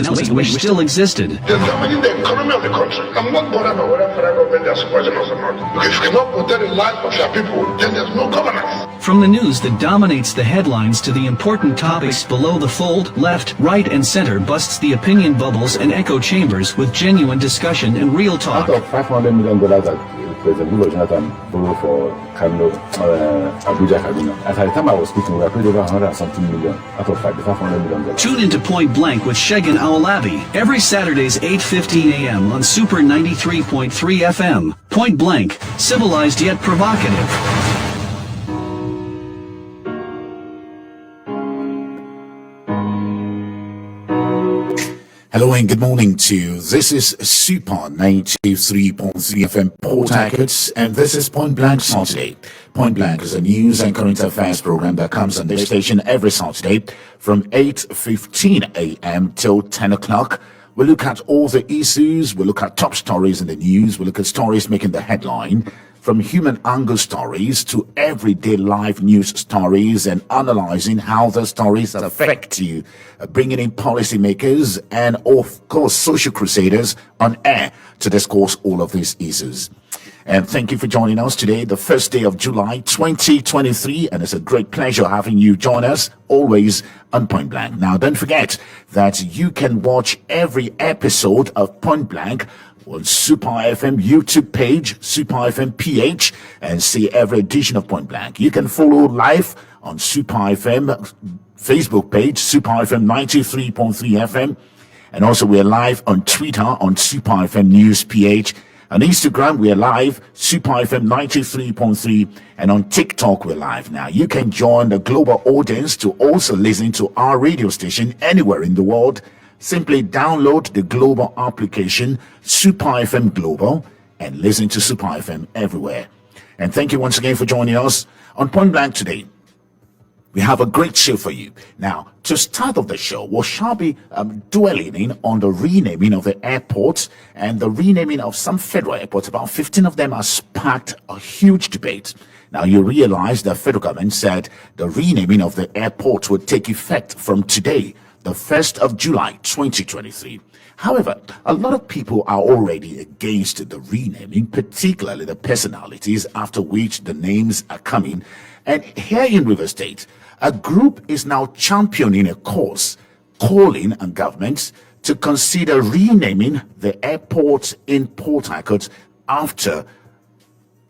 which still existed. They're damaging the economy of the country. I'm not bothered about whether federal government is supporting us or not. Because if you cannot protect the lives of your people, then there's no governance. From the news that dominates the headlines to the important topics below the fold, left, right, and center busts the opinion bubbles and echo chambers with genuine discussion and real talk. Out of $500 million that President Goodluck Jonathan borrowed for Abuja Kaduna. At the time I was speaking, we paid over 100 and something million out of $500 million. Tune into Point Blank with Segun Owolabi every Saturdays 8:15 a.m. on Super 93.3 FM. Point Blank, civilized yet provocative. Hello and good morning to you. This is Super 93.3 FM Port Harcourt, and this is Point Blank Saturday. Point Blank is a news and current affairs program that comes on this station every Saturday from 8:15 a.m. till 10 o'clock. We look at all the issues, we look at top stories in the news, we look at stories making the headline, from human angle stories to everyday life news stories, and analyzing how the stories affect you, bringing in policymakers and, of course, social crusaders on air to discuss all of these issues. And thank you for joining us today, the first day of July 2023, and it's a great pleasure having you join us always on Point Blank. Now, don't forget that you can watch every episode of Point Blank on Super FM YouTube page, Super FM PH, and see every edition of Point Blank. You can follow live on Super FM Facebook page, Super FM 93.3 FM, and also we're live on Twitter on Super FM News PH. On Instagram, we're live, Super FM 93.3, and on TikTok, we're live now. You can join the global audience to also listen to our radio station anywhere in the world. Simply download the global application, Super FM Global, and listen to Super FM everywhere. And thank you once again for joining us on Point Blank today. We have a great show for you. Now, to start off the show, we shall be dwelling in on the renaming of the airports and the renaming of some federal airports. About 15 of them have sparked a huge debate. Now, you realize the federal government said the renaming of the airport would take effect from today, the 1st of July 2023. However, a lot of people are already against the renaming, particularly the personalities after which the names are coming. And here in River State, a group is now championing a cause, calling on governments to consider renaming the airport in Port Harcourt after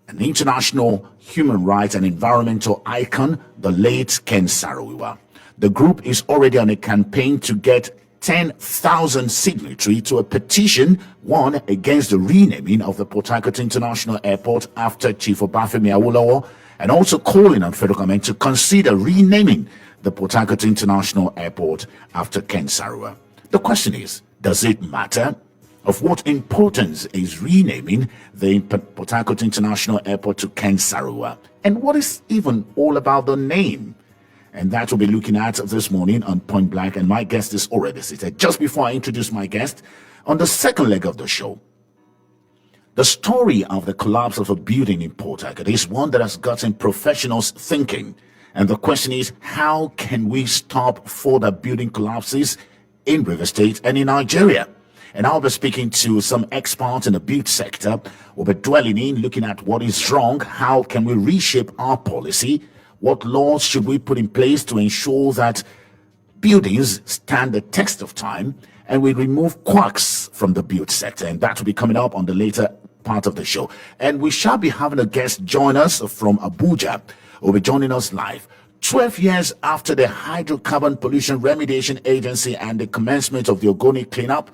an international human rights and environmental icon, the late Ken Saro-Wiwa. The group is already on a campaign to get 10,000 signatories to a petition won against the renaming of the Port Harcourt International Airport after Chief Obafemi Awolowo, and also calling on federal government to consider renaming the Port Harcourt International Airport after Ken Saro-Wiwa. The question is, does it matter? Of what importance is renaming the Port Harcourt International Airport to Ken Saro-Wiwa? And what is even all about the name? And that we'll be looking at this morning on Point Blank, and my guest is already seated. Just before I introduce my guest, on the second leg of the show, the story of the collapse of a building in Port Harcourt is one that has gotten professionals thinking. And the question is, how can we stop further building collapses in River State and in Nigeria? And I'll be speaking to some experts in the build sector. We'll be dwelling in, looking at what is wrong, how can we reshape our policy, what laws should we put in place to ensure that buildings stand the test of time, and we remove quacks from the build sector. And that will be coming up on the later part of the show. And we shall be having a guest join us from Abuja, who will be joining us live. 12 years after the Hydrocarbon Pollution Remediation Agency and the commencement of the Ogoni cleanup,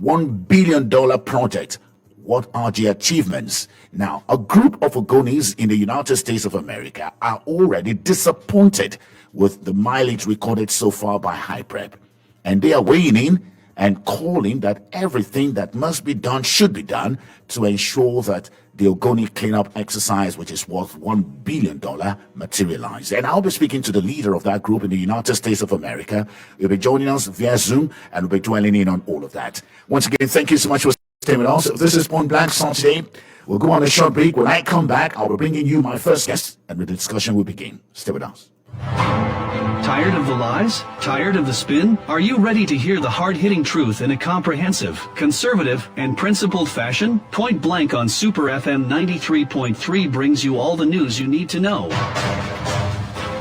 $1 billion project. What are the achievements? Now, a group of Ogonis in the United States of America are already disappointed with the mileage recorded so far by HyPrep. And they are weighing in and calling that everything that must be done should be done to ensure that the Ogoni cleanup exercise, which is worth $1 billion, materializes. And I'll be speaking to the leader of that group in the United States of America. He'll be joining us via Zoom, and we'll be dwelling in on all of that. Once again, thank you so much for staying with us. This is Point Blank Saturday. We'll go on a short break. When I come back, I'll be bringing you my first guest, and the discussion will begin. Stay with us. Tired of the lies? Tired of the spin? Are you ready to hear the hard-hitting truth in a comprehensive, conservative, and principled fashion? Point Blank on Super FM 93.3 brings you all the news you need to know.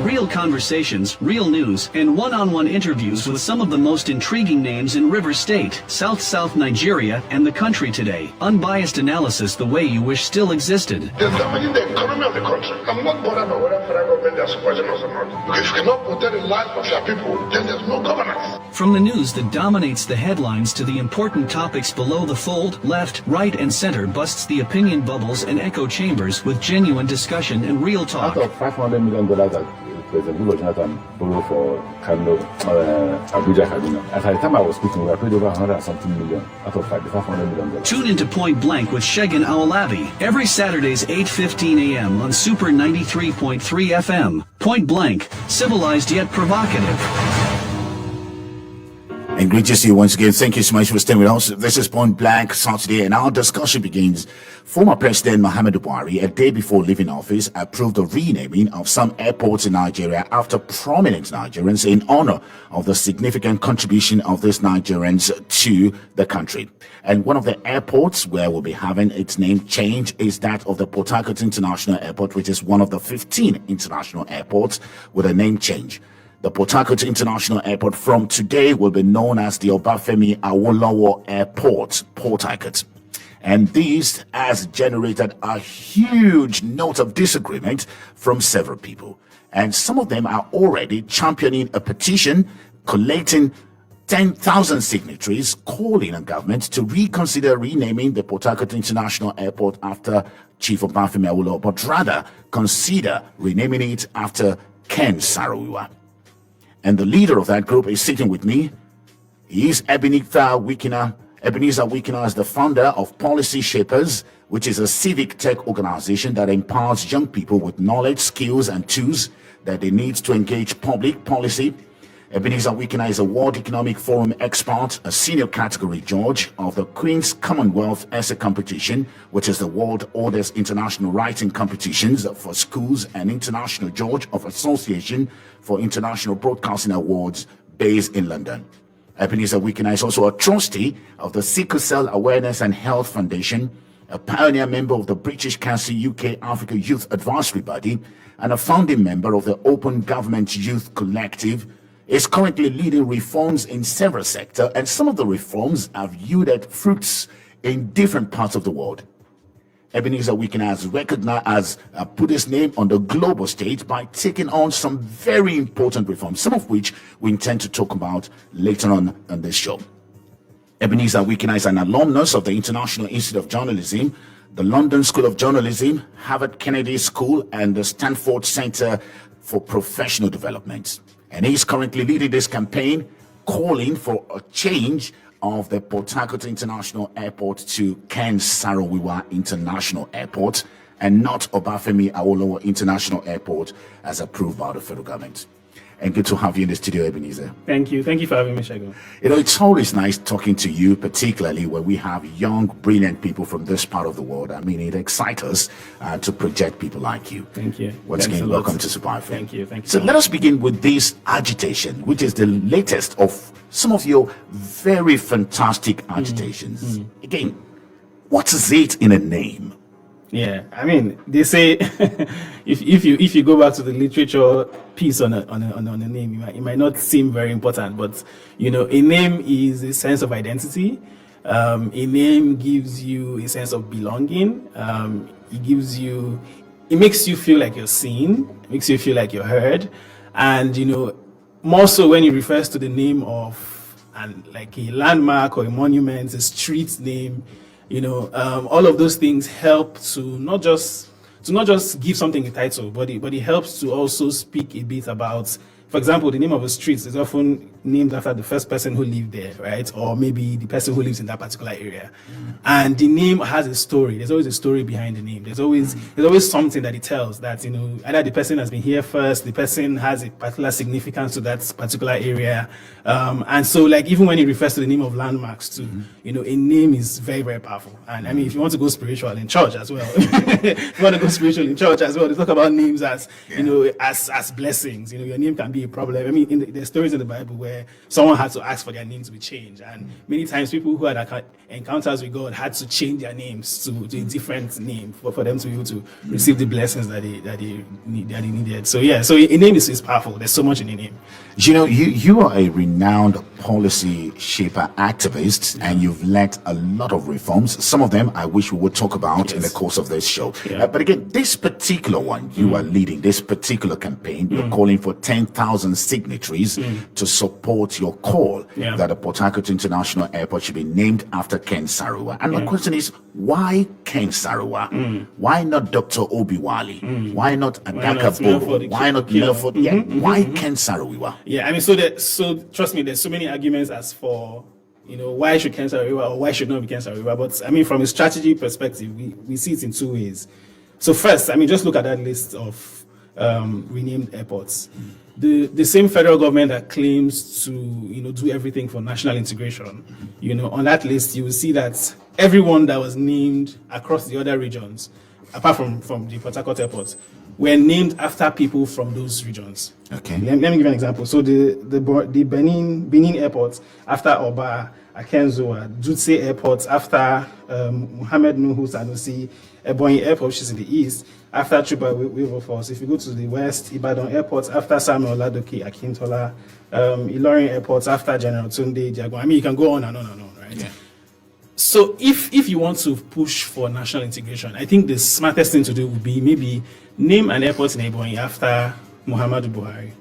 Real conversations, real news, and one-on-one interviews with some of the most intriguing names in River State, South Nigeria, and the country today. Unbiased analysis the way you wish still existed. They're damaging the economy of the country. I'm not bothered about whether federal government is supporting us or not. Because if you cannot protect the lives of your people, then there's no governance. From the news that dominates the headlines to the important topics below the fold, left, right, and center busts the opinion bubbles and echo chambers with genuine discussion and real talk. Out of $500 million that President Jonathan borrowed for Abuja Kaduna. At the time I was speaking, we were paid over 100 and something million out of $500 million. Tune into Point Blank with Segun Owolabi every Saturdays 8:15 a.m. on Super 93.3 FM. Point Blank, civilized yet provocative. And great to see you once again. Thank you so much for staying with us. This is Point Blank Saturday, and our discussion begins. Former President Muhammadu Buhari, a day before leaving office, approved the renaming of some airports in Nigeria after prominent Nigerians in honor of the significant contribution of these Nigerians to the country. And one of the airports where we'll be having its name changed is that of the Port Harcourt International Airport, which is one of the 15 international airports with a name change. The Port Harcourt International Airport from today will be known as the Obafemi Awolowo Airport, Port Harcourt. And this has generated a huge note of disagreement from several people. And some of them are already championing a petition, collecting 10,000 signatories, calling on government to reconsider renaming the Port Harcourt International Airport after Chief Obafemi Awolowo, but rather consider renaming it after Ken Saro-Wiwa. And the leader of that group is sitting with me. He is Ebenezar Wikina. Ebenezar Wikina is the founder of Policy Shapers, which is a civic tech organization that empowers young people with knowledge, skills, and tools that they need to engage public policy. Ebenezar Wikina is a World Economic Forum expert, a senior category judge of the Queen's Commonwealth Essay Competition, which is the world's oldest international writing competitions for schools, and international judge of Association for International Broadcasting Awards based in London. Ebenezar Wikina is also a trustee of the Sickle Cell Awareness and Health Foundation, a pioneer member of the British Council UK Africa Youth Advisory Body, and a founding member of the Open Government Youth Collective. Is currently leading reforms in several sectors, and some of the reforms have yielded fruits in different parts of the world. Ebenezar Wikina has recognized, put his name on the global stage by taking on some very important reforms, some of which we intend to talk about later on this show. Ebenezar Wikina is an alumnus of the International Institute of Journalism, the London School of Journalism, Harvard Kennedy School, and the Stanford Center for Professional Development. And he's currently leading this campaign, calling for a change of the Port Harcourt International Airport to Ken Saro-Wiwa International Airport, and not Obafemi Awolowo International Airport as approved by the federal government. And good to have you in the studio, Ebenezar. Thank you for having me, Segun. You know, it's always nice talking to you, particularly when we have young, brilliant people from this part of the world. I mean, it excites us to project people like you. Thank you. Once again, welcome to Super FM. Thank you. So let us begin with this agitation, which is the latest of some of your very fantastic agitations. Again, what is it in a name? Yeah, I mean, they say if you go back to the literature piece on a name, it might not seem very important, but you know, a name is a sense of identity. A name gives you a sense of belonging. It makes you feel like you're seen. It makes you feel like you're heard, and you know, more so when it refers to the name of like a landmark or a monument, a street name. You know, all of those things help to not just give something a title, but it helps to also speak a bit about, for example, the name of a street is often named after the first person who lived there, right? Or maybe the person who lives in that particular area. And the name has a story. There's always a story behind the name. There's always something that it tells, that, you know, either the person has been here first, the person has a particular significance to that particular area. And so, like, even when it refers to the name of landmarks too, you know, a name is very, very powerful. And I mean, if you want to go spiritual in church as well, they talk about names as, you know, as blessings. You know, your name can be a problem. I mean, there's stories in the Bible where someone had to ask for their name to be changed, and many times people who had encounters with God had to change their names to a different name for them to be able to receive the blessings that they needed. So yeah, so a name is powerful. There's so much in a name. You are a renowned policy shaper activist, and you've led a lot of reforms. Some of them I wish we would talk about in the course of this show. Yeah. But again, this particular one you are leading, this particular campaign, you're calling for 10,000 signatories to support your call that the Port Harcourt International Airport should be named after Ken Saro-Wiwa. And my question is, why Ken Saro-Wiwa? Why not Dr. Obiwali? Why not Adaka Boro? Why not Milford? Why Ken Saro-Wiwa? Yeah, I mean, so trust me, there's so many arguments as for, why should Ken Saro-Wiwa or why should not be Ken Saro-Wiwa. But I mean, from a strategy perspective, we see it in two ways. So first, I mean, just look at that list of renamed airports. The same federal government that claims to, do everything for national integration, on that list, you will see that everyone that was named across the other regions, apart from the Port Harcourt Airport, were named after people from those regions. Okay. Let me give you an example. So the Benin Airport after Oba Akenzoa, Dutse Airport after Mohammed Nuhu Sanusi, Ebonyi Airport, which is in the east, after Chuba Wilberforce. If you go to the west, Ibadan Airport after Samuel Ladoke Akintola, Ilorin Airport after General Tunde Diago. I mean, you can go on and on and on, right? Yeah. So if you want to push for national integration, I think the smartest thing to do would be maybe name an airport in Ebonyi after Muhammadu Buhari.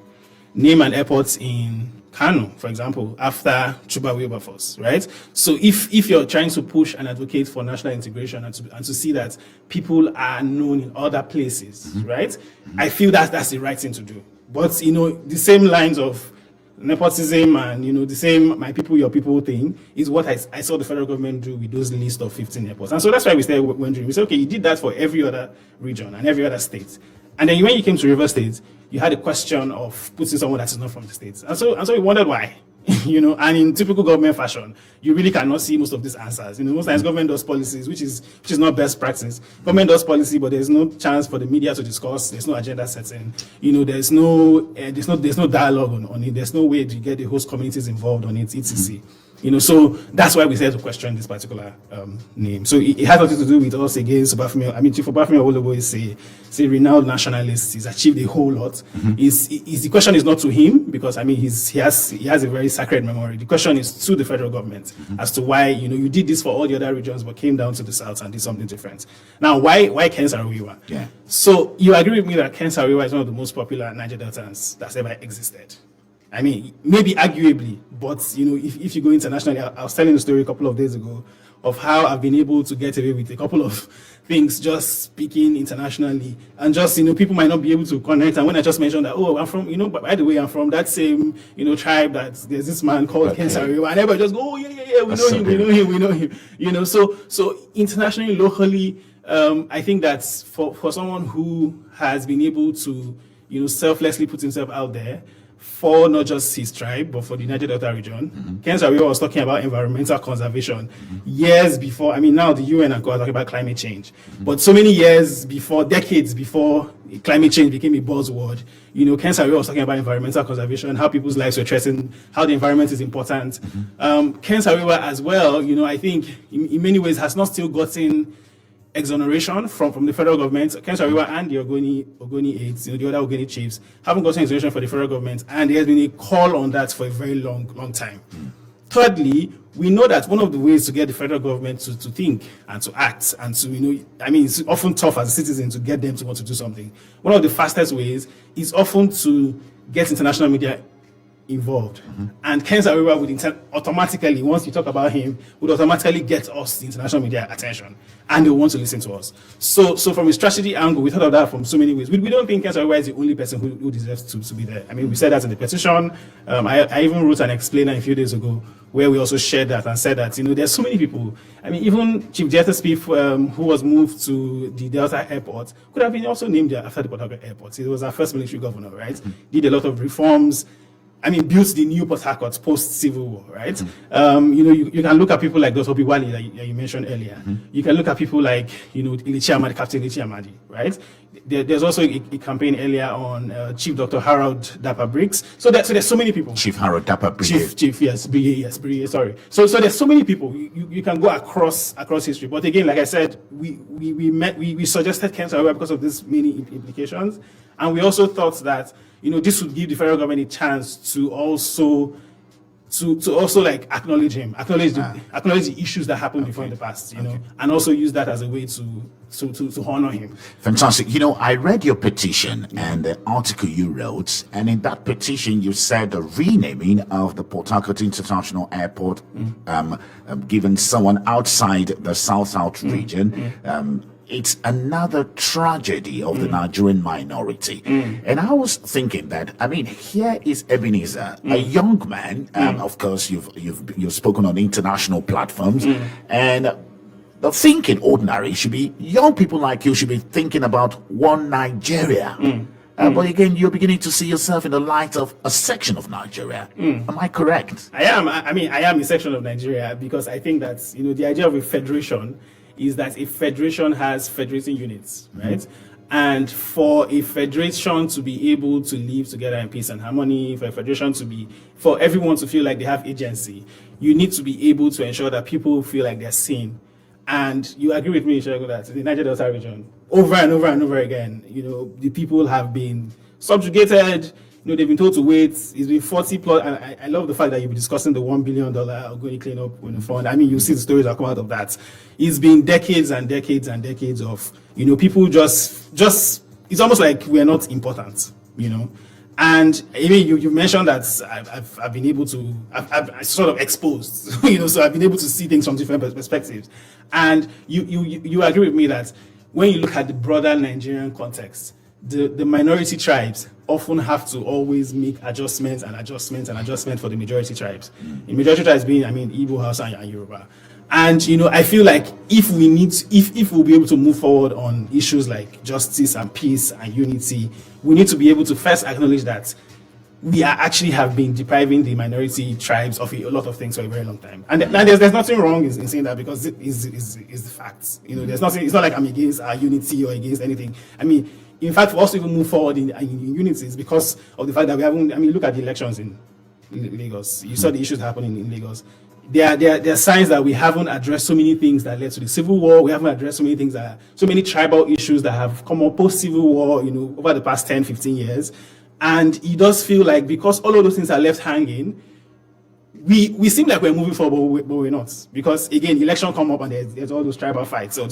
Name an airport in Kano, for example, after Chuba Wilberforce, right? So if you're trying to push and advocate for national integration and to see that people are known in other places, right? I feel that's the right thing to do. But, the same lines of nepotism and, the same my people, your people thing is what I saw the federal government do with those list of 15 airports. And so that's why we started wondering. We said, okay, you did that for every other region and every other state. And then when you came to River State, you had a question of putting someone that is not from the states. And so we wondered why, and in typical government fashion, you really cannot see most of these answers. Most times government does policies, which is not best practice. Government does policy, but there's no chance for the media to discuss. There's no agenda setting. There's no dialogue on it. There's no way to get the host communities involved on it, etc. So that's why we said to question this particular name. So it has nothing to do with us again. Chief Obafemi Awolowo is a renowned nationalist. He's achieved a whole lot. The question is not to him because he has a very sacred memory. The question is to the federal government as to why you did this for all the other regions but came down to the south and did something different. Now why Ken Saro-Wiwa? Yeah. So you agree with me that Ken Saro-Wiwa is one of the most popular Niger Deltans that's ever existed? I mean, maybe arguably, but if you go internationally, I was telling a story a couple of days ago of how I've been able to get away with a couple of things just speaking internationally, and just people might not be able to connect. And when I just mentioned that, I'm from by the way, I'm from that same tribe that there's this man called Ken Saro-Wiwa, and everybody just go, yeah, we know him. So internationally, locally, I think that for someone who has been able to selflessly put himself out there for not just his tribe, but for the Niger Delta region. Ken Saro-Wiwa was talking about environmental conservation years before. I mean, now the UN are talking about climate change. But so many years before, decades before climate change became a buzzword, Ken Saro-Wiwa was talking about environmental conservation, how people's lives were threatened, how the environment is important. Ken Saro-Wiwa as well, I think in many ways has not still gotten exoneration from the federal government. Ken Saro-Wiwa and the Ogoni aides, the other Ogoni chiefs, haven't gotten exoneration for the federal government, and there has been a call on that for a very long time. Thirdly, we know that one of the ways to get the federal government to think and to act and to, it's often tough as a citizen to get them to want to do something. One of the fastest ways is often to get international media involved. And Ken Saro-Wiwa would automatically, once you talk about him, would automatically get us the international media attention, and they want to listen to us. So from a strategy angle, we thought of that from so many ways. We don't think Ken Saro-Wiwa is the only person who deserves to be there. I mean, we said that in the petition. I even wrote an explainer a few days ago where we also shared that and said that, there's so many people. I mean, even Chief Justice Spiff, who was moved to the Delta Airport, could have been also named there after the Port Harcourt Airport. He was our first military governor, right? Did a lot of reforms. built the new Port Harcourt post-Civil War, right? You can look at people like Dr. Obiwali that you mentioned earlier. You can look at people like, Ilichi Amadi, Captain Ilichi Amadi, right? There's also a campaign earlier on Chief Dr. Harold Dapper Briggs. So there's so many people. Chief Harold Dapper Briggs. Brigade, sorry. So there's so many people. You can go across history. But again, like I said, we suggested Ken Saro-Wiwa because of these many implications. And we also thought that, this would give the federal government a chance to also like acknowledge him, acknowledge the issues that happened before in the past, and also use that as a way to honor him. Fantastic. I read your petition and the article you wrote, and in that petition you said the renaming of the Port Harcourt International Airport, given someone outside the South region, it's another tragedy of the Nigerian minority. And I was thinking that, here is Ebenezer, a young man. Of course, you've spoken on international platforms, and the thinking ordinary should be young people like you should be thinking about one Nigeria. But again, you're beginning to see yourself in the light of a section of Nigeria. Am I correct? I am. I am a section of Nigeria because I think that the idea of a federation is that a federation has federating units, right? And for a federation to be able to live together in peace and harmony, for everyone to feel like they have agency, you need to be able to ensure that people feel like they're seen. And you agree with me, Segun, that in the Niger Delta region, over and over and over again, the people have been subjugated. They've been told to wait. It's been 40 plus. And I love the fact that you'll be discussing the $1 billion ongoing cleanup fund. You see the stories that come out of that. It's been decades and decades and decades of, people just, it's almost like we're not important, And you mentioned that I've been able to, I've sort of exposed, so I've been able to see things from different perspectives. And you agree with me that when you look at the broader Nigerian context, the minority tribes often have to always make adjustments for the majority tribes. In majority tribes being, Igbo, Hausa, and Yoruba. And I feel like if we'll be able to move forward on issues like justice and peace and unity, we need to be able to first acknowledge that we actually have been depriving the minority tribes of a lot of things for a very long time. And there's nothing wrong in saying that because it is the facts. There's nothing. It's not like I'm against our unity or against anything. In fact, for us to even move forward in unity is because of the fact that we haven't. Look at the elections in Lagos. You saw the issues happening in Lagos. There are signs that we haven't addressed so many things that led to the Civil War. We haven't addressed so many tribal issues that have come up post-Civil War, over the past 10, 15 years. And it does feel like because all of those things are left hanging, we seem like we're moving forward, but we're not. Because again, election come up and there's all those tribal fights. So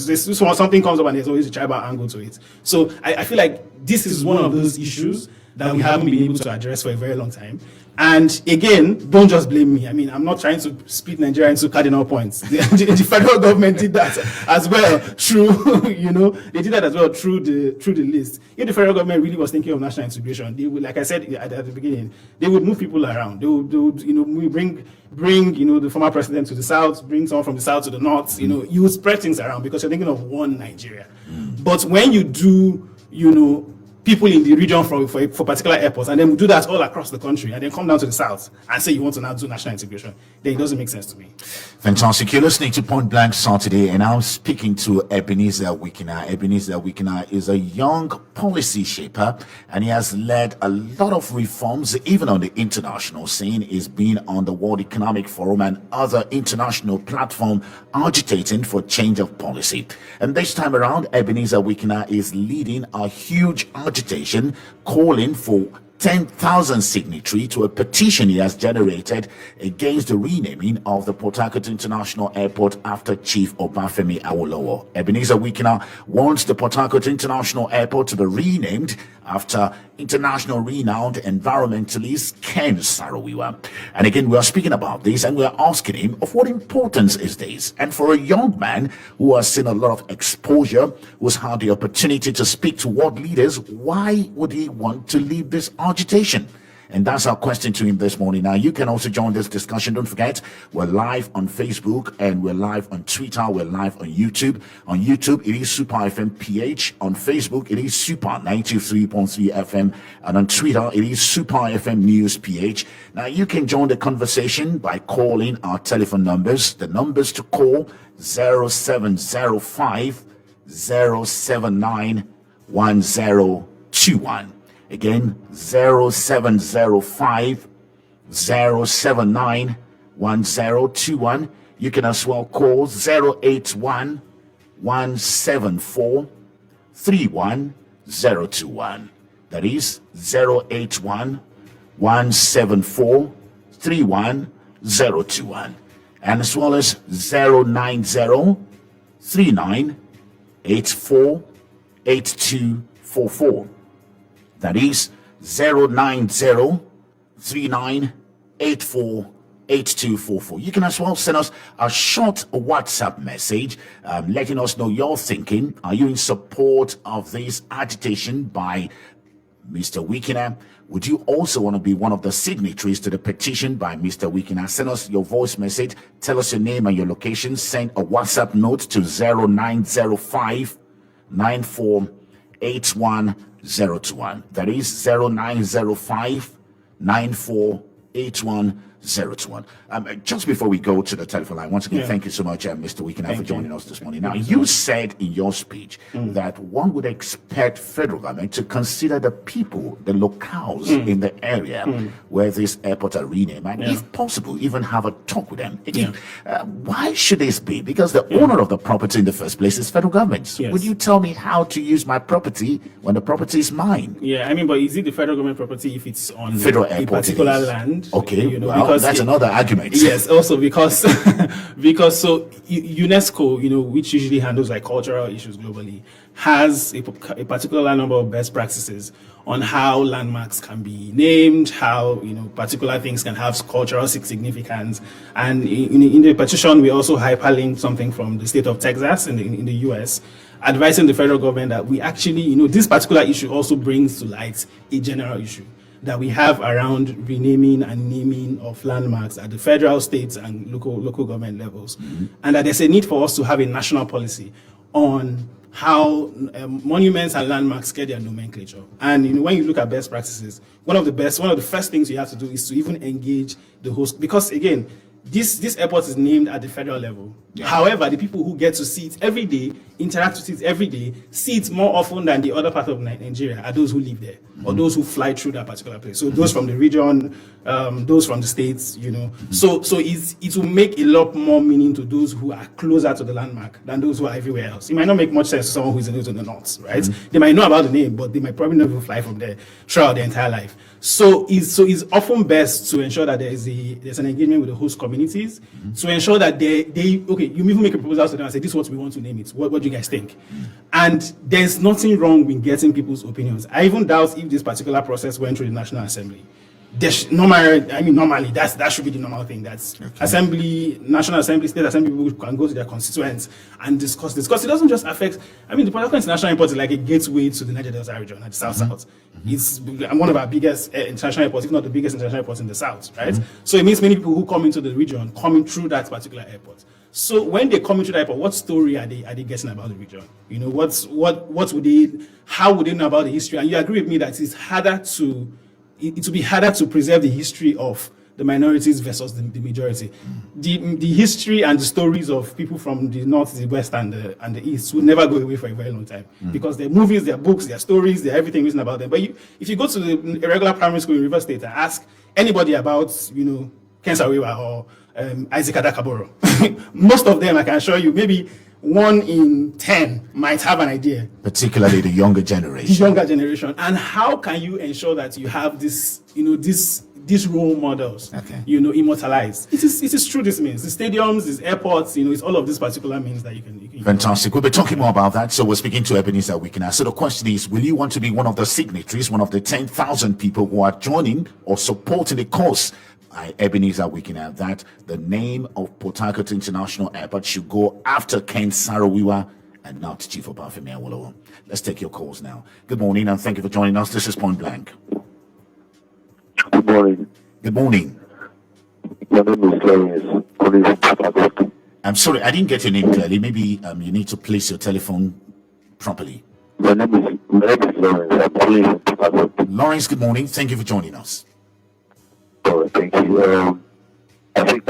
something comes up and there's always a tribal angle to it. So I feel like this is one of those issues that we haven't been able to address for a very long time. And again, don't just blame me. I'm not trying to split Nigeria into cardinal points. The federal government did that as well through, they did that as well through the list. If the federal government really was thinking of national integration, they would, like I said at the beginning, they would move people around. They would bring the former president to the south, bring someone from the south to the north. You would spread things around because you're thinking of one Nigeria. But when you do, people in the region for particular airports, and then we do that all across the country, and then come down to the south and say you want to now do national integration, then it doesn't make sense to me. Fantastic. You're listening to Point Blank Saturday, and I'm speaking to Ebenezar Wikina. Ebenezar Wikina is a young policy shaper, and he has led a lot of reforms, even on the international scene. He's been on the World Economic Forum and other international platforms agitating for change of policy. And this time around, Ebenezar Wikina is leading a huge agitation calling for 10,000 signatories to a petition he has generated against the renaming of the Port Harcourt International Airport after Chief Obafemi Awolowo. Ebenezar Wikina wants the Port Harcourt International Airport to be renamed after international renowned environmentalist Ken Saro-Wiwa. And again, we are speaking about this and we are asking him of what importance is this? And for a young man who has seen a lot of exposure, who's had the opportunity to speak to world leaders, why would he want to lead this agitation? And that's our question to him this morning. Now, you can also join this discussion. Don't forget, we're live on Facebook and we're live on Twitter. We're live on YouTube. On YouTube, it is Super FM PH. On Facebook, it is Super 93.3 FM. And on Twitter, it is Super FM News PH. Now, you can join the conversation by calling our telephone numbers. The numbers to call 0705 079 1021. Again, 0705 079 1021. You can as well call 081 174 31021. That is 081 174 31021. And as well as 090 39 84 8244. That is 090 39 84 8244. You can as well send us a short WhatsApp message letting us know your thinking. Are you in support of this agitation by Mr. Wikina? Would you also want to be one of the signatories to the petition by Mr. Wikina? Send us your voice message. Tell us your name and your location. Send a WhatsApp note to 0905 94 81021. That is 0905 94 81021. Just before we go to the telephone line, once again, thank you so much, Mr. Wikina, for joining us this morning. Now, you said in your speech that one would expect federal government to consider the people, the locals in the area where this airport are renamed, and if possible, even have a talk with them. Again, why should this be? Because the owner of the property in the first place is federal government. Yes. Would you tell me how to use my property when the property is mine? Yeah, I mean, but is it the federal government property if it's on Federal a airport particular land? Okay, you know, well, because that's another argument. Yes, also because so UNESCO, you know, which usually handles like cultural issues globally, has a particular number of best practices on how landmarks can be named, how, you know, particular things can have cultural significance. And in the petition, we also hyperlinked something from the state of Texas in the US, advising the federal government that we actually, you know, this particular issue also brings to light a general issue that we have around renaming and naming of landmarks at the federal, states, and local government levels, and that there's a need for us to have a national policy on how monuments and landmarks get their nomenclature. And you know, when you look at best practices, one of the first things you have to do is to even engage the host, because again, this airport is named at the federal level. Yeah. However, the people who get to see it every day, interact with it every day, see it more often than the other part of Nigeria are those who live there, or those who fly through that particular place. So those from the region, those from the states, you know. So it will make a lot more meaning to those who are closer to the landmark than those who are everywhere else. It might not make much sense to someone who is in the north, right? They might know about the name, but they might probably not even fly from there throughout their entire life. So it's often best to ensure that there's an engagement with the host communities to ensure that they you even make a proposal to them and say, this is what we want to name it. What do you guys think? And there's nothing wrong with getting people's opinions. I even doubt if this particular process went through the National Assembly. Normally that should be the normal thing. That's Assembly, National Assembly, State Assembly people can go to their constituents and discuss. It doesn't just affect. I mean, the Port Harcourt International Airport is like a gateway to the Niger Delta region at the south. It's one of our biggest international airports, if not the biggest international airport in the south, right? So it means many people who come into the region coming through that particular airport. So when they come into the airport, what story are they getting about the region? You know, how would they know about the history? And you agree with me that it will be harder to preserve the history of the minorities versus the majority. The history and the stories of people from the north, the west, and the east will never go away for a very long time, because their movies, their books, their stories, their everything written about them. But if you go to a regular primary school in River State and ask anybody about, you know, Ken Saro-Wiwa or Isaac Adakaboro, most of them, I can assure you, maybe 1 in 10 might have an idea. Particularly the younger generation. And how can you ensure that you have this, you know, these role models, you know, immortalized? It is true. This means the stadiums, these airports, you know, it's all of these particular means that you can. Fantastic. We'll be talking more about that. So we're speaking to Ebenezar Wikina. So the question is, will you want to be one of the signatories, one of the 10,000 people who are joining or supporting the cause by Ebenezar Wikina that the name of Port Harcourt International Airport should go after Ken Saro-Wiwa and not Chief Obafemi Awolowo? Let's take your calls now. Good morning and thank you for joining us. This is Point Blank. Good morning. Good morning. My name is Lawrence, calling from Port Harcourt. I'm sorry, I didn't get your name clearly. Maybe you need to place your telephone properly. My name is Lawrence. I'm calling from Port Harcourt. Lawrence, good morning. Thank you for joining us. Oh, thank you. I think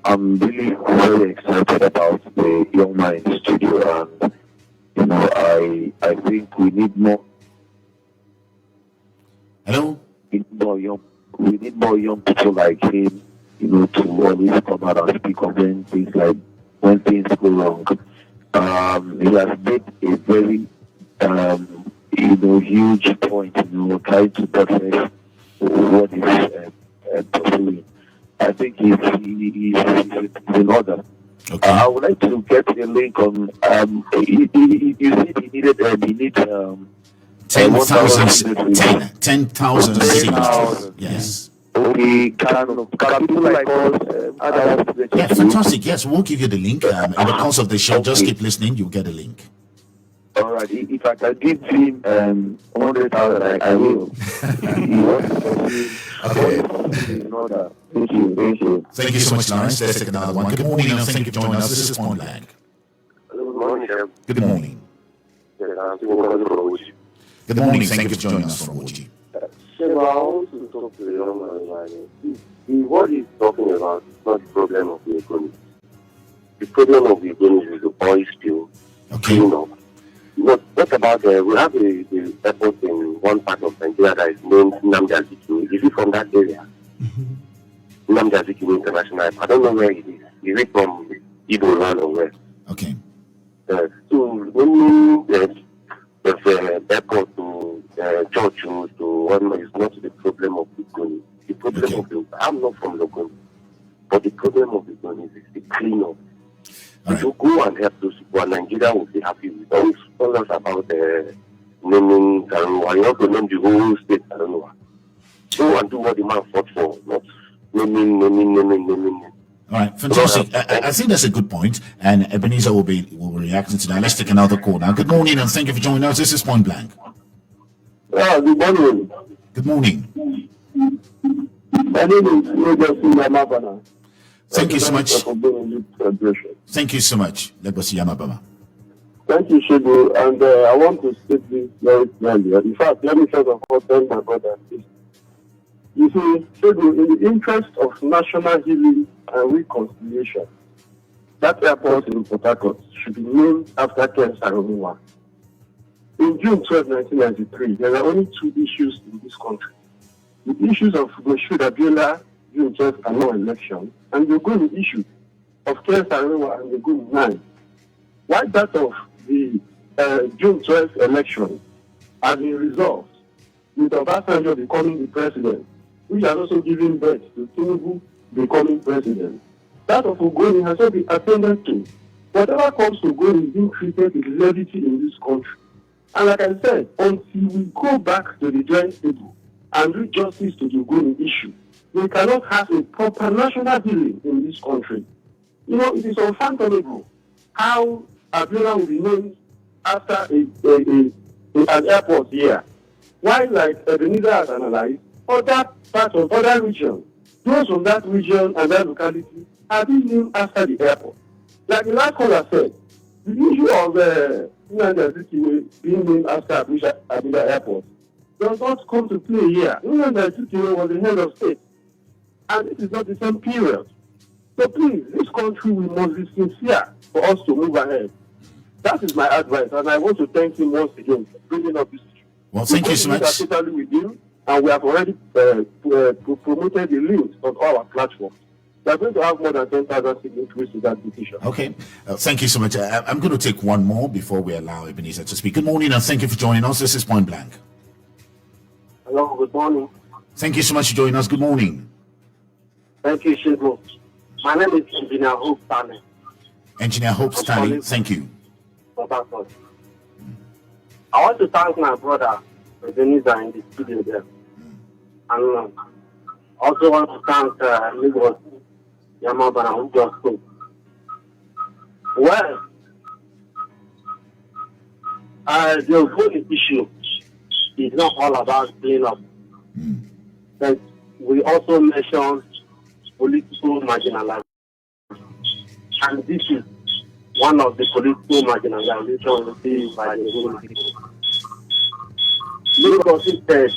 I'm really very excited about the young man in the studio, and I think we need more. Hello? We need more young people like him, to always come out and speak on things like when things go wrong. He has made a very huge point, trying to buttress what is pursuing. I think he's in order. Okay. I would like to get a link on. You said he needs 10,000 10,000 signatures. Yes. Okay, can people like us? Yeah, fantastic. Yes, we'll give you the link. In the course of the show, just keep listening. You'll get a link. All right. If I can give him 100,000, I will. Okay. Thank you. Thank you so much, Lawrence. Let's take another one. Good morning, and thank you for joining us. This is PointBlank. Good morning, sir. Good morning. Good morning. Thank you for joining us from OG. I want to talk to the young man. What he's talking about is not the problem of the economy. The problem of the economy is the oil spill. Okay. What about we have the airport in one part of Nigeria that is named Nnamdi Azikiwe. Is it from that area? Nnamdi Azikiwe International Airport. I don't know where it is. Is it from Igbo land or where? Okay. So when there's airport to church to one is not the problem of the economy. The problem of the I'm not from Logon, but the problem of the economy is the cleanup. If you go and help those people, Nigeria will be happy with us. Tell us about naming Saro-Wiwa. You want to name the whole state Saro-Wiwa. Go and do what the man fought for, not naming. All right, fantastic. I think that's a good point, and Ebenezer will be reacting to that. Let's take another call now. Good morning, and thank you for joining us. This is PointBlank. Good morning. Good morning. My name is Ebenezar Wikina. Thank you so much. Thank you so much, Legosi Yamabama. Thank you, Segun. And I want to state this very clearly. In fact, let me first of all tell my brother this. You see, Segun, in the interest of national healing and reconciliation, that airport in Port Harcourt should be named after Ken Saro-Wiwa. In June 12, 1993, there were only two issues in this country. The issues of Moshood Abiola, June 12 annual election, and the Ogoni issue of Ken Saro-Wiwa and the Ogoni 9. Why that of the June 12 election has been resolved with Obasanjo becoming the president, which has also given birth to Tinubu becoming president. That of Ogoni has not been attended to. Whatever comes to Ogoni is being treated with levity in this country. And like I said, until we go back to the drawing table and do justice to the Ogoni issue, we cannot have a proper national healing in this country. It is unfathomable how Abiola will be named after an airport here. While, like Ebenezer has analyzed, other parts of other regions, those from that region and that locality are being named after the airport. Like the last caller said, the issue of Nnamdi Azikiwe being named after Abuja Airport does not come to play here. Nnamdi Azikiwe was the head of state, and this is not the same period. So please, this country, we must be sincere for us to move ahead. That is my advice, and I want to thank him once again for bringing up this issue. Well, thank you so much. We are totally with you, and we have already promoted the links on our platform. We are going to have more than 10,000 signatures to that petition. Okay, thank you so much. I'm going to take one more before we allow Ebenezer to speak. Good morning, and thank you for joining us. This is PointBlank. Hello, good morning. Thank you so much for joining us. Good morning. Thank you, Segun. My name is Engineer Hope Stanley. Engineer Hope Stanley, thank you. I want to thank my brother, Ebenezer, in the studio there. And also want to thank Lagos Yamabana, who just spoke. Well, the whole issue is not all about cleanup. But we also mention political marginalization. And this is one of the political marginalization received by the Igbo people. Lagos said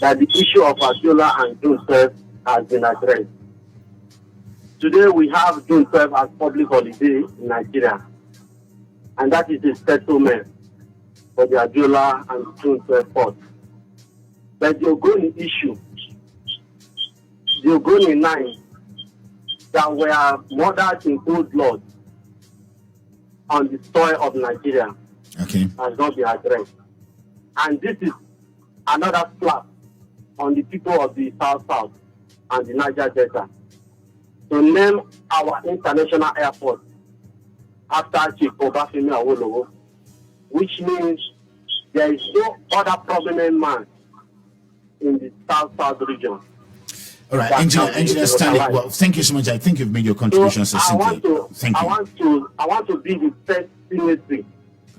that the issue of Abiola and June 12 has been addressed. Today we have June 12 as public holiday in Nigeria, and that is a settlement for the Abiola and June 12 port. But the Ogoni issue, the Ogoni 9 that were murdered in cold blood on the soil of Nigeria has not been addressed. And this is another slap on the people of the South and the Niger Delta to name our international airport after Chief Obafemi Awolowo, which means there is no other prominent man in the South region. All right, Engineer Stanley, well, thank you so much. I think you've made your contribution succinctly. Thank you. I want to be the first signatory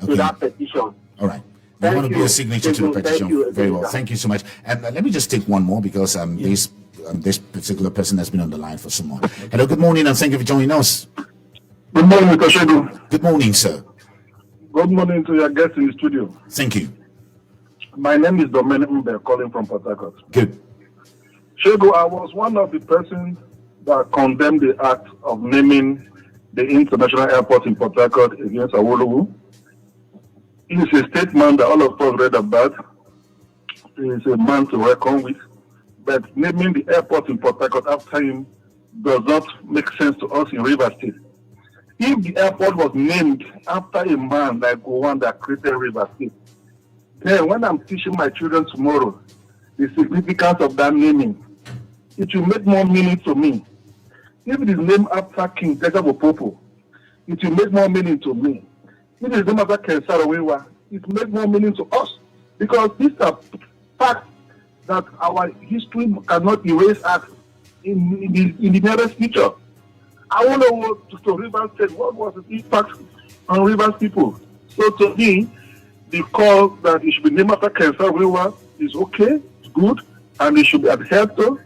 to that petition. All right. You want to be a signature to the petition? Very well. Thank you so much. And let me just take one more because this particular person has been on the line for some more. Hello, good morning, and thank you for joining us. Good morning, Mr. Segun. Good morning, sir. Good morning to your guests in the studio. Thank you. My name is Dominic Mbe, calling from Port Harcourt. Good. Segun, I was one of the persons that condemned the act of naming the international airport in Port Harcourt against Awolowo. It's a statement that all of us read about. He's a man to reckon with. But naming the airport in Port Harcourt after him does not make sense to us in Rivers State. If the airport was named after a man like the one that created Rivers State, then when I'm teaching my children tomorrow the significance of that naming, it will make more meaning to me. If it is named after King Popo, it will make more meaning to me. If it is named after Ken Saro-Wiwa, it will make more meaning to us. Because these are facts that our history cannot erase us in the nearest future. I want to go to Rivers State. What was the impact on Rivers people? So to me, the call that it should be named after Ken Saro-Wiwa is okay, it's good, and it should be adhered to.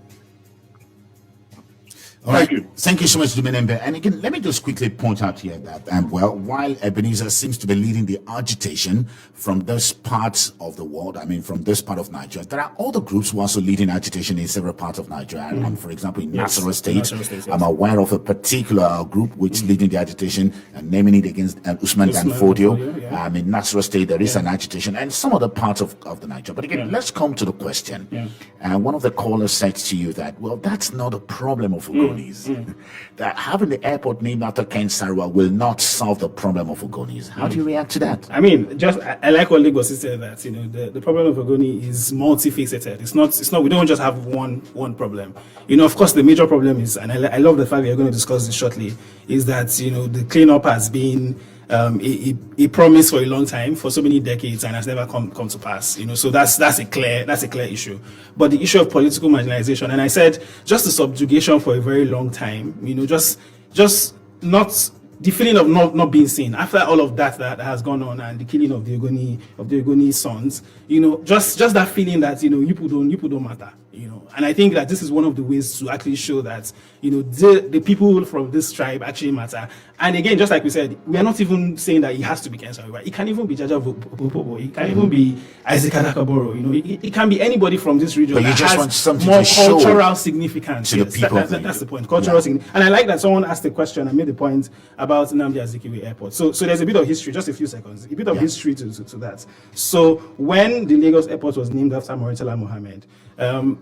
All right. Thank you so much, Dumenembe. And again, let me just quickly point out here that, while Ebenezer seems to be leading the agitation from this part of the world, from this part of Nigeria, there are other groups who are also leading agitation in several parts of Nigeria. For example, in Nasarawa State, I'm aware of a particular group which is leading the agitation and naming it against Usman Danfodio. In Nasarawa State, there is an agitation and some other parts of the Nigeria. But again, let's come to the question. And one of the callers said to you that, well, that's not a problem of Ogoni. That having the airport named after Ken Saro-Wiwa will not solve the problem of Ogonis. How do you react to that? I like what Lagos said, that the problem of Ogoni is multifaceted. It's not we don't just have one problem. Of course the major problem is, and I love the fact we are going to discuss this shortly, is that the cleanup has been a promise for a long time, for so many decades, and has never come to pass. So that's a clear issue. But the issue of political marginalization, and I said just the subjugation for a very long time, just not the feeling of not being seen after all of that has gone on, and the killing of the Ogoni sons, just that feeling that you people don't matter, and I think that this is one of the ways to actually show that the people from this tribe actually matter. And again, just like we said, we are not even saying that it has to be Ken Saro-Wiwa. It can even be Jaja Popo. It can even be Isaac Adakaboro. It can be anybody from this region. But you that just has want something more to show cultural significance to the people. That's the point. Cultural significance. And I like that someone asked a question and made the point about Nnamdi Azikiwe Airport. So there's a bit of history, just a few seconds, a bit of history to that. So when the Lagos Airport was named after Murtala Mohammed,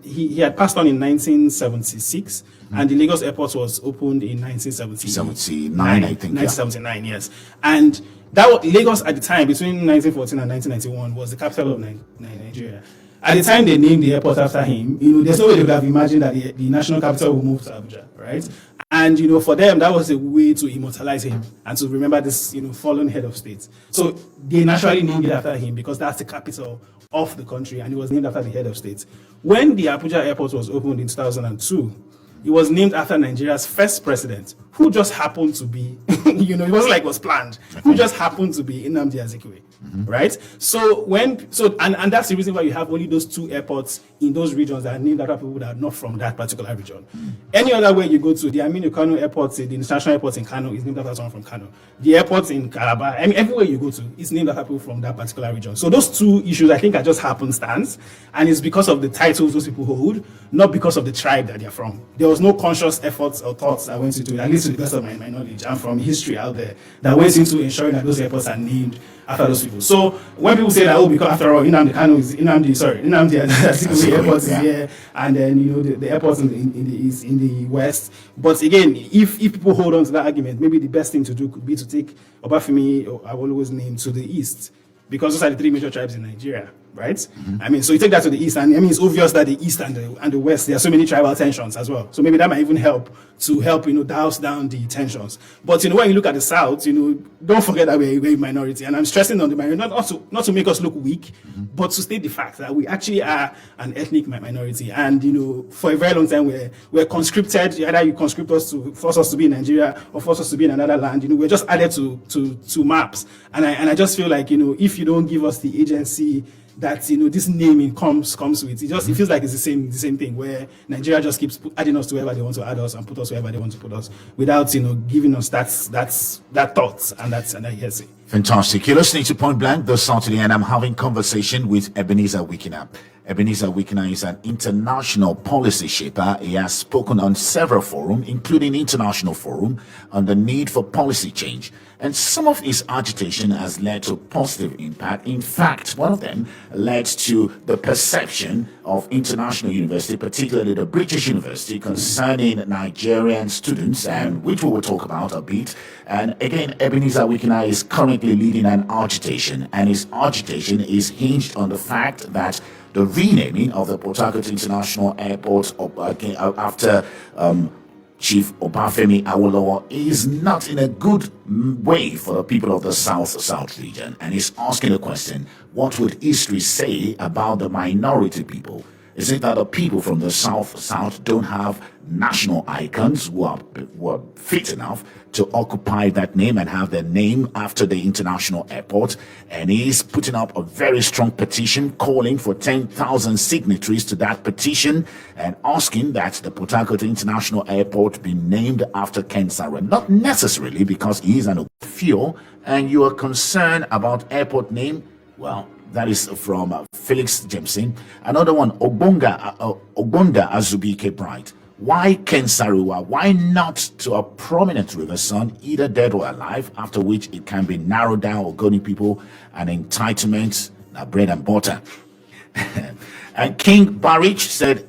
he had passed on in 1976, and the Lagos Airport was opened in 1979, I think. 1979, yes. And that Lagos at the time, between 1914 and 1991, was the capital of Nigeria. At the time they named the airport after him, there's no way they would have imagined that the national capital would move to Abuja, right? And for them, that was a way to immortalize him and to remember this fallen head of state. So they naturally named it after him because that's the capital of the country, and it was named after the head of state. When the Abuja airport was opened in 2002, it was named after Nigeria's first president, who just happened to be, it wasn't like it was planned, who just happened to be Nnamdi Azikiwe, right? So and that's the reason why you have only those 2 airports in those regions that are named after people that are not from that particular region. Any other way you go to, the Aminu Kano Airport, the international airport in Kano is named after someone from Kano. The airport in Calabar, everywhere you go to, it's named after people from that particular region. So those 2 issues, I think, are just happenstance, and it's because of the titles those people hold, not because of the tribe that they're from. There was no conscious efforts or thoughts that went into it, at least to the best of my knowledge and from history out there, that went into ensuring that those airports are named after those people. So when people say that, because after all, Nnamdi Azikiwe Airport is here, and then the airports in the west. But again, if people hold on to that argument, maybe the best thing to do could be to take Obafemi Awolowo's name to the east, because those are the 3 major tribes in Nigeria, right? So you take that to the east, and it's obvious that the east and the west, there are so many tribal tensions as well. So maybe that might even help douse down the tensions. But when you look at the south, don't forget that we're a minority, and I'm stressing on the minority not to make us look weak, but to state the fact that we actually are an ethnic minority, and for a very long time we're conscripted. Either you conscript us to force us to be in Nigeria or force us to be in another land. We're just added to maps, and I just feel like if you don't give us the agency that this naming comes with, it feels like it's the same thing, where Nigeria just keeps adding us to wherever they want to add us and put us wherever they want to put us, without giving us that thought and that hearsay. Fantastic. You're listening to Point Blank this Saturday, and I'm having conversation with Ebenezar Wikina. Ebenezar Wikina is an international policy shaper. He has spoken on several forums, including International Forum, on the need for policy change. And some of his agitation has led to positive impact. In fact, one of them led to the perception of international university, particularly the British University, concerning Nigerian students, and which we will talk about a bit. And again, Ebenezar Wikina is currently leading an agitation, and his agitation is hinged on the fact that the renaming of the Port Harcourt International Airport after Chief Obafemi Awolowo is not in a good way for the people of the South region, and he's asking the question, what would history say about the minority people? Is it that the people from the South don't have national icons who are fit enough to occupy that name and have their name after the international airport? And he's putting up a very strong petition calling for 10,000 signatories to that petition and asking that the Port Harcourt International Airport be named after Ken Saro-Wiwa. Not necessarily because he is an official and you are concerned about airport name. Well, that is from Felix Jameson. Another one, Ogonda Azubike Bright. Why Ken Saro-Wiwa? Why not to a prominent river son, either dead or alive, after which it can be narrowed down Ogoni people and entitlement, bread and butter? And King Barrich said,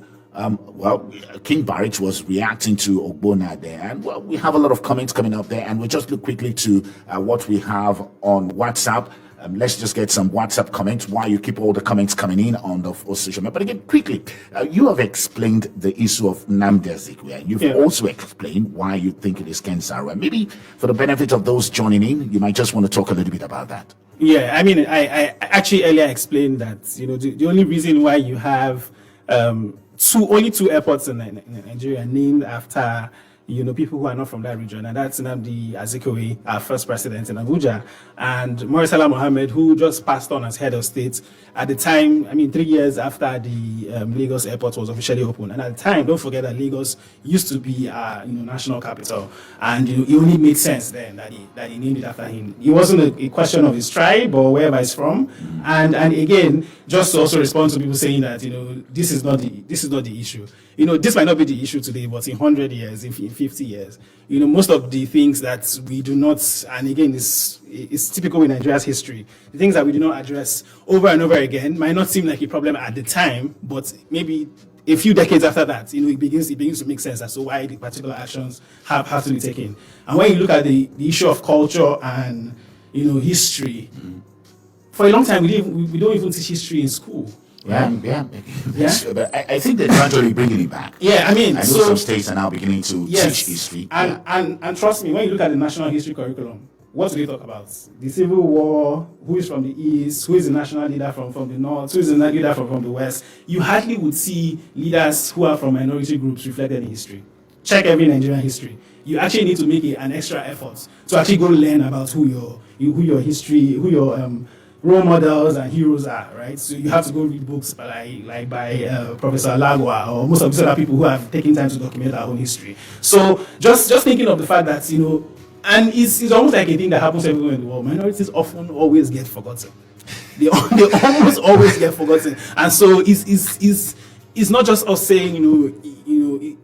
King Barrich was reacting to Ogbonna there, and we have a lot of comments coming up there, and we'll just look quickly to what we have on WhatsApp. Let's just get some WhatsApp comments while you keep all the comments coming in on the social media. But again, quickly, you have explained the issue of Nnamdi Azikiwe. You've also explained why you think it is Ken Saro-Wiwa. Maybe for the benefit of those joining in, you might just want to talk a little bit about that. Yeah, I actually earlier explained that, the only reason why you have only two airports in Nigeria named after people who are not from that region, and that's Nnamdi Azikiwe, our first president in Abuja, and Morisala Mohammed, who just passed on as head of state at the time. 3 years after the Lagos airport was officially opened, and at the time, don't forget that Lagos used to be our national capital, and it only made sense then that he named it after him. It wasn't a question of his tribe or wherever he's from, and again, just to also respond to people saying that this is not the issue. This might not be the issue today, but in 100 years, in 50 years, most of the things that we do not, and again, it's typical in Nigeria's history, the things that we do not address over and over again might not seem like a problem at the time, but maybe a few decades after that, it begins to make sense as to why the particular actions have to be taken. And when you look at the issue of culture and, history, for a long time, we don't even teach history in school. Yeah. But I think they're gradually bringing it back. Yeah, I know some states are now beginning to teach history. And trust me, when you look at the national history curriculum, what do they talk about? The Civil War, who is from the East, who is the national leader from the North, who is the leader from the West. You hardly would see leaders who are from minority groups reflected in history. Check every Nigerian history. you actually need to make an extra effort to actually go learn about who your history, who your role models and heroes are, right? So you have to go read books by Professor Lagwa or most of these other people who have taken time to document our own history. So just thinking of the fact that, and it's almost like a thing that happens everywhere in the world. Minorities often always get forgotten. They almost always get forgotten, and so it's not just us saying,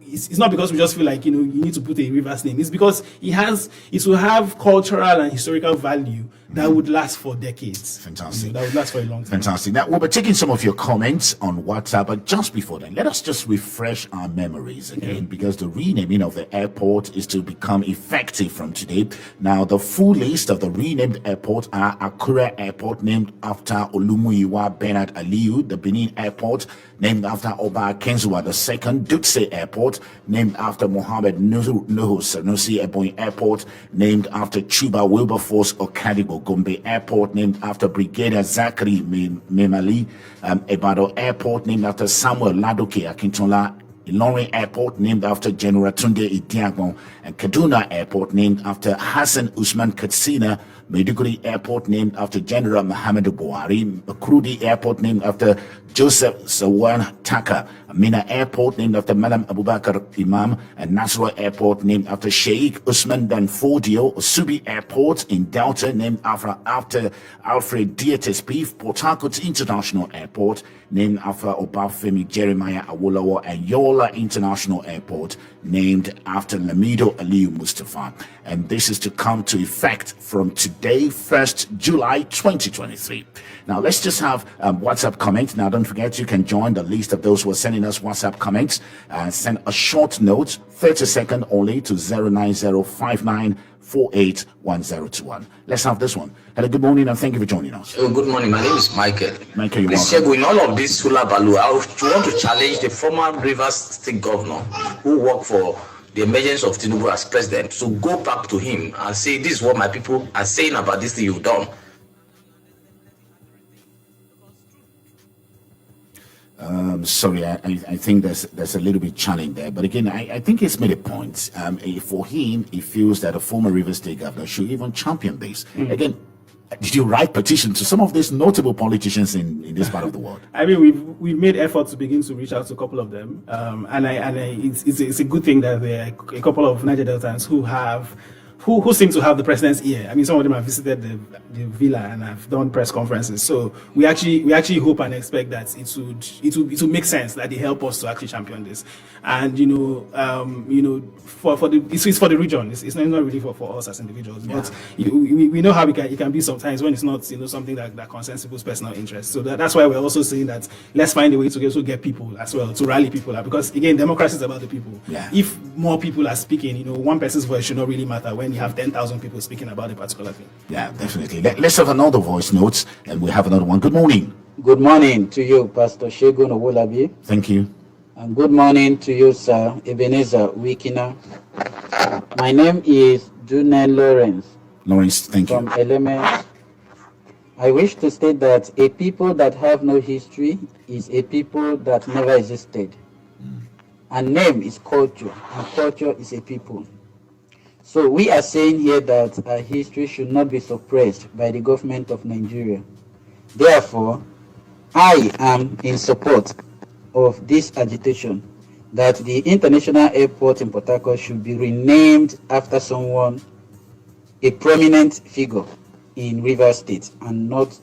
it's not because we just feel like, you need to put a river's name. It's because it will have cultural and historical value that would last for decades. Fantastic. That would last for a long time. Fantastic. Now, we'll be taking some of your comments on WhatsApp, but just before then, let us just refresh our memories again, because the renaming of the airport is to become effective from today. Now, the full list of the renamed airports are Akure Airport, named after Olumuyiwa Bernard Aliyu; the Benin Airport, named after Oba Akinzuwa II; Dutse Airport, named after Mohammed Nuhu Sanusi; Ebonyi Airport, named after Chuba Wilberforce Okadibo; Gombe Airport, named after Brigadier Zachary Memali; Ebado Airport, named after Samuel Ladoke Akintola; Ilorin Airport, named after General Tunde Idiagbon; and Kaduna Airport, named after Hassan Usman Katsina; Maiduguri Airport, named after General Muhammadu Buhari; Makurdi Airport, named after Joseph Sawan Taka; Mina Airport, named after Madam Abubakar Imam; and Nasrallah Airport, named after Sheikh Usman Dan Fodio; Subi Airport in Delta, named after Alfred Dietes Beef; Port Harcourt International Airport, named after Obafemi Jeremiah Awolowo; and Yola International Airport, named after Lamido Aliyu Mustafa. And this is to come to effect from today, 1st July 2023. Now, let's just have WhatsApp comments. Now, don't forget, you can join the list of those who are sending us WhatsApp comments. Send a short note, 30 seconds only, to 09059481021. Let's have this one. Hello, good morning, and thank you for joining us. Oh, good morning. My name is Michael. Michael, you're Please, welcome. in all of this hula baloo, I want to challenge the former Rivers State Governor who worked for the emergence of Tinubu as president to go back to him and say, this is what my people are saying about this thing you've done. Sorry, I think there's a little bit challenge there. But again, I think he's made a point. For him, he feels that a former Rivers State governor should even champion this. Again, did you write petitions to some of these notable politicians in this part of the world? I mean, we've made efforts to begin to reach out to a couple of them, it's a good thing that there are a couple of Niger Deltans who seem to have the president's ear. I mean, some of them have visited the villa and have done press conferences. So we actually hope and expect that it will make sense that they help us to actually champion this. And it's for the region. It's not really for us as individuals. Yeah. But we know how it can be sometimes when it's not something that concerns people's personal interests. So that's why we're also saying that let's find a way to also get people as well, to rally people out, because again, democracy is about the people. Yeah. If more people are speaking, one person's voice should not really matter when you have 10,000 people speaking about a particular thing. Yeah, definitely. Let's have another voice note, and we have another one. Good morning. Good morning to you, Pastor Segun Owolabi. Thank you. And good morning to you, Sir Ebenezar Wikina. My name is Dunen Lawrence, thank you. from Element. I wish to state that a people that have no history is a people that never existed. And name is culture, and culture is a people. So we are saying here that our history should not be suppressed by the government of Nigeria. Therefore, I am in support of this agitation that the International Airport in Port Harcourt should be renamed after someone, a prominent figure in Rivers State, and not.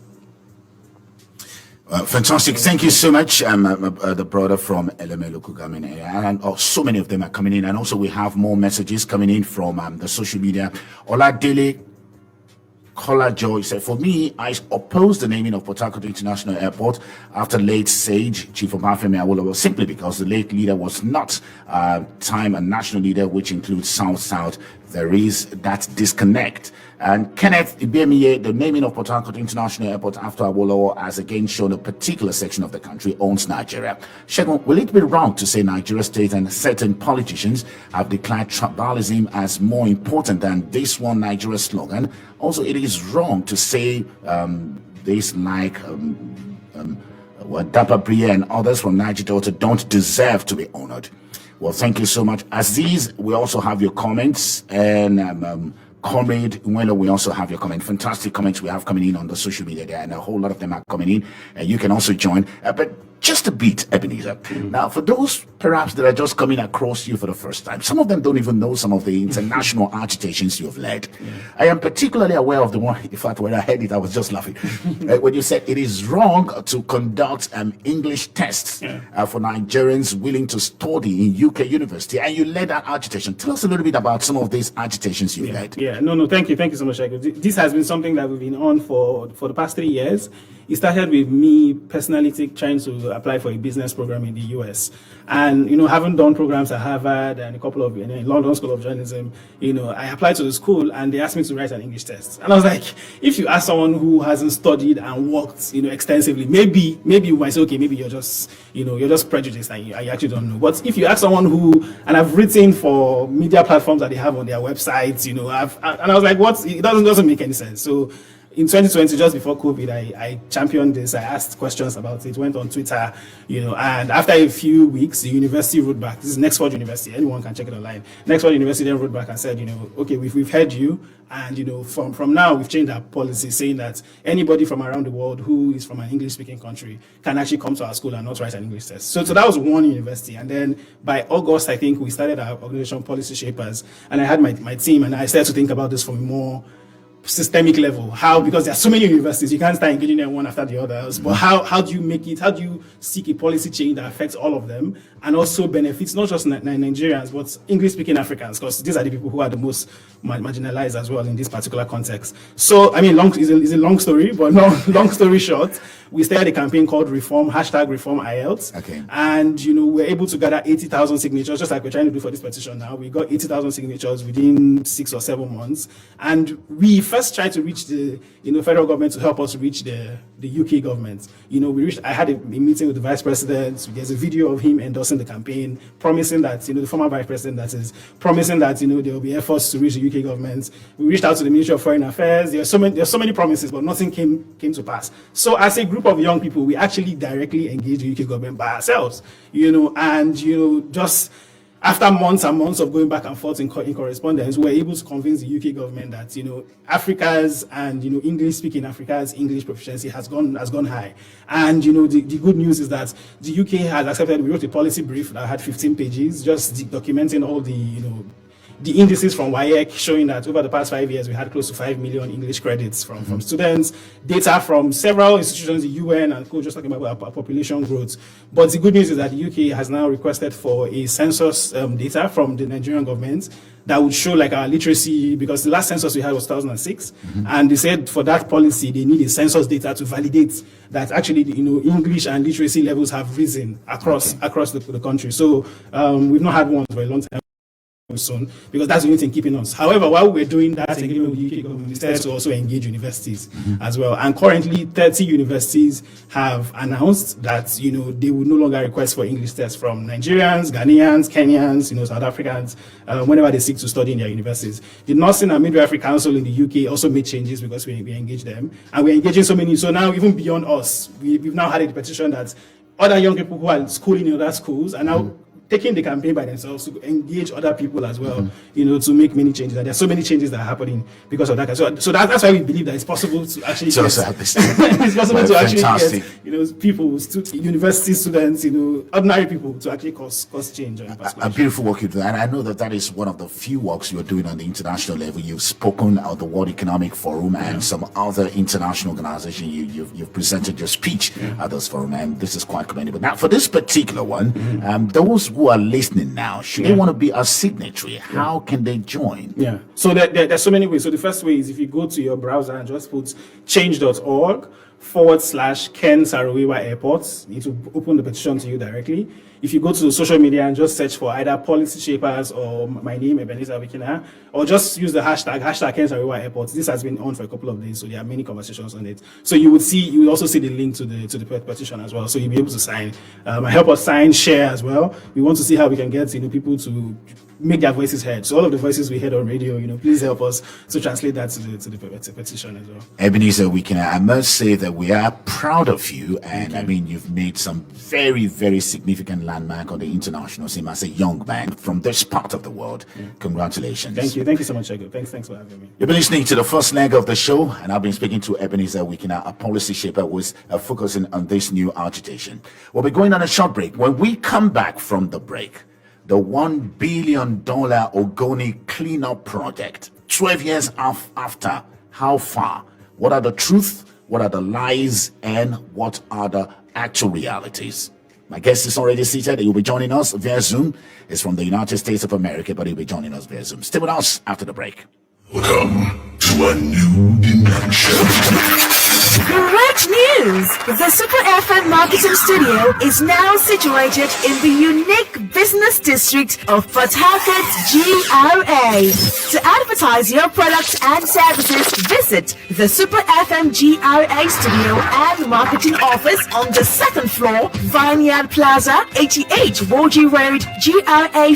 Fantastic. Thank you so much, the brother from LMA local government area. And so many of them are coming in. And also we have more messages coming in from the social media. Oladele Kola Joy said, for me, I oppose the naming of Port Harcourt International Airport after late Sage Chief Obafemi Awolowo, simply because the late leader was not time a national leader, which includes South-South. There is that disconnect. And Kenneth Ibemiye, the naming of Port Harcourt International Airport after Awolowo has again shown a particular section of the country owns Nigeria. Segun, will it be wrong to say Nigeria state and certain politicians have declared tribalism as more important than this one Nigeria slogan? Also, it is wrong to say this like Dapa Bria and others from Niger Delta don't deserve to be honored. Well, thank you so much, Aziz. We also have your comments, and Comrade Nwelo, we also have your comment. Fantastic comments we have coming in on the social media there, and a whole lot of them are coming in. And you can also join. But just a bit, Ebenezer. Now, for those perhaps that are just coming across you for the first time, some of them don't even know some of the international agitations you have led. I am particularly aware of the one, in fact, when I heard it, I was just laughing. When you said it is wrong to conduct English tests for Nigerians willing to study in UK university, and you led that agitation. Tell us a little bit about some of these agitations you led. No, thank you so much, Shaiko. This has been something that we've been on for the past 3 years. It started with me personally trying to apply for a business program in the US, and having done programs at Harvard and a couple of in London School of Journalism, I applied to the school and they asked me to write an English test, and I was like, if you ask someone who hasn't studied and worked extensively, maybe you might say, okay, maybe you're just prejudiced and you actually don't know. But if you ask someone who, and I've written for media platforms that they have on their websites, and I was like, what? It doesn't make any sense. So in 2020, just before COVID, I championed this. I asked questions about it, went on Twitter, and after a few weeks, the university wrote back. This is Nexford University. Anyone can check it online. Nexford University then wrote back and said, okay, we've heard you, and from now we've changed our policy, saying that anybody from around the world who is from an English-speaking country can actually come to our school and not write an English test. So that was one university, and then by August, I think we started our organization, Policy Shapers, and I had my team, and I started to think about this from a more systemic level. Because there are so many universities, you can't start engaging them one after the others. But how do you make it? How do you seek a policy change that affects all of them and also benefits not just Nigerians but English-speaking Africans, because these are the people who are the most marginalized as well in this particular context. So it's a long story, but long story short, we started a campaign called Reform IELTS. Okay. And we're able to gather 80,000 signatures, just like we're trying to do for this petition now. We got 80,000 signatures within 6 or 7 months, and we first tried to reach the federal government to help us reach the UK government. I had a meeting with the vice president. There's a video of him endorsing the campaign, promising that the former vice president, that is, promising that there will be efforts to reach the UK government. We reached out to the Ministry of Foreign Affairs. There's so many promises, but nothing came to pass. So as a group of young people, we actually directly engaged the UK government by ourselves. Just after months and months of going back and forth in correspondence, we were able to convince the UK government that Africa's and English-speaking Africa's English proficiency has gone high. And the good news is that the UK has accepted. We wrote a policy brief that had 15 pages, just documenting all the indices from WAEC showing that over the past 5 years, we had close to 5 million English credits from students, data from several institutions, the UN and co, just talking about our population growth. But the good news is that the UK has now requested for a census data from the Nigerian government that would show like our literacy, because the last census we had was 2006, and they said for that policy they need a census data to validate that actually English and literacy levels have risen across the country. So we've not had one for a long time soon, because that's the only thing keeping us. However, while we're doing that, engaging with the UK government, we started to also engage universities as well. And currently, 30 universities have announced that they would no longer request for English tests from Nigerians, Ghanaians, Kenyans, South Africans, whenever they seek to study in their universities. The Nursing and Midwifery Council in the UK also made changes because we engage them, and we're engaging so many. So now, even beyond us, we've now had a petition that other young people who are schooling in other schools are now taking the campaign by themselves to engage other people as well, to make many changes. And there are so many changes that are happening because of that. So that's why we believe that it's possible to actually it's possible to actually get people, university students, ordinary people to actually cause change. A beautiful work you do, and I know that is one of the few works you're doing on the international level. You've spoken at the World Economic Forum and some other international organizations. You've presented your speech at those forums, and this is quite commendable. Now, for this particular one, those who are listening now, should they want to be a signatory, how can they join? So there's so many ways. So the first way is if you go to your browser and just put change.org/Ken Saro-Wiwa Airport, it will open the petition to you directly. If you go to social media and just search for either Policy Shapers or my name, Ebenezar Wikina, or just use the hashtag Ken Saro-Wiwa Airport. This has been on for a couple of days, so there are many conversations on it. So you will also see the link to the petition as well. So you'll be able to sign. Help us sign, share as well. We want to see how we can get people to make their voices heard. So all of the voices we heard on radio, please help us to translate that to the petition as well. Ebenezar Wikina, I must say that we are proud of you, and I mean, you've made some very, very significant landmark on the international scene as a young man from this part of the world. Congratulations. Thank you so much, Segun. Thanks for having me. You've been listening to the first leg of the show, and I've been speaking to Ebenezar Wikina, a policy shaper who is focusing on this new agitation. We'll be going on a short break. When we come back from the break, the $1 billion Ogoni cleanup project, 12 years after, how far? What are the truth? What are the lies? And what are the actual realities? My guest is already seated. He will be joining us via Zoom. He's from the United States of America, but he'll be joining us via Zoom. Stay with us after the break. Welcome to a new dimension. Great news! The Super FM Marketing Studio is now situated in the unique business district of Port Harcourt GRA. To advertise your products and services, visit the Super FM GRA Studio and Marketing Office on the second floor, Vineyard Plaza, 88 Woji Road, GRA